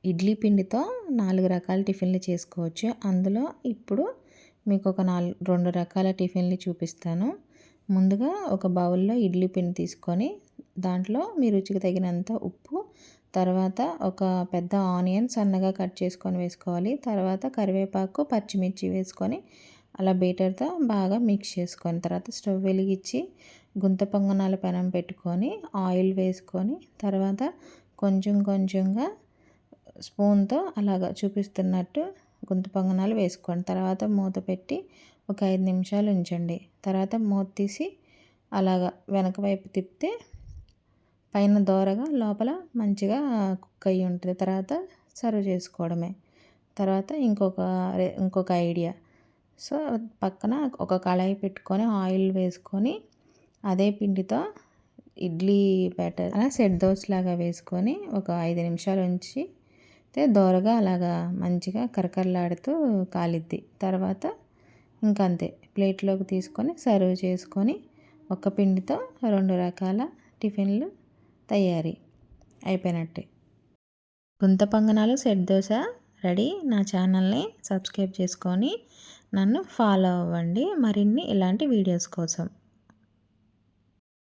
ఇడ్లీ పిండితో 4 రకాల టిఫిన్‌లు చేసుకోవచ్చు. అందులో ఇప్పుడు మీకు ఒక 2 రకాల టిఫిన్‌లు చూపిస్తాను. ముందుగా ఒక బౌల్‌లో ఇడ్లీ పిండి తీసుకొని దాంట్లో మీ రుచికి తగినంత ఉప్పు, తర్వాత ఒక పెద్ద ఆనియన్ సన్నగా కట్ చేసుకొని వేసుకోవాలి. తర్వాత కరివేపాకు, పచ్చిమిర్చి వేసుకొని అలా బీటర్‌తో బాగా మిక్స్ చేసుకొని తర్వాత స్టవ్ వెలిగించి గుంత పొంగనాల పెనం పెట్టుకొని ఆయిల్ వేసుకొని తర్వాత కొంచెం కొంచెంగా స్పూన్‌తో అలాగా చూపిస్తున్నట్టు గుంత పొంగనాలు వేసుకోండి. తర్వాత మూత పెట్టి ఒక 5 నిమిషాలు ఉంచండి. తర్వాత మూత తీసి అలాగా వెనక వైపు తిప్పితే పైన దోరగా లోపల మంచిగా కుక్ అయ్యి ఉంటుంది. తర్వాత సర్వ్ చేసుకోవడమే. తర్వాత ఇంకొక ఐడియా. సో, పక్కన ఒక కళాయి పెట్టుకొని ఆయిల్ వేసుకొని అదే పిండితో ఇడ్లీ బ్యాటర్ అలా సెట్ దోసలాగా వేసుకొని ఒక 5 నిమిషాలు ఉంచి దోరగా అలాగా మంచిగా కరకరలాడుతూ కాలిద్ది. తర్వాత ఇంకంతే ప్లేట్లోకి తీసుకొని సర్వ్ చేసుకొని ఒక పిండితో 2 రకాల టిఫిన్లు తయారీ అయిపోయినట్టే. గుంత పొంగనాలు సెట్ దోశ రెడీ. నా ఛానల్ని సబ్స్క్రైబ్ చేసుకొని నన్ను ఫాలో అవ్వండి మరిన్ని ఇలాంటి వీడియోస్ కోసం.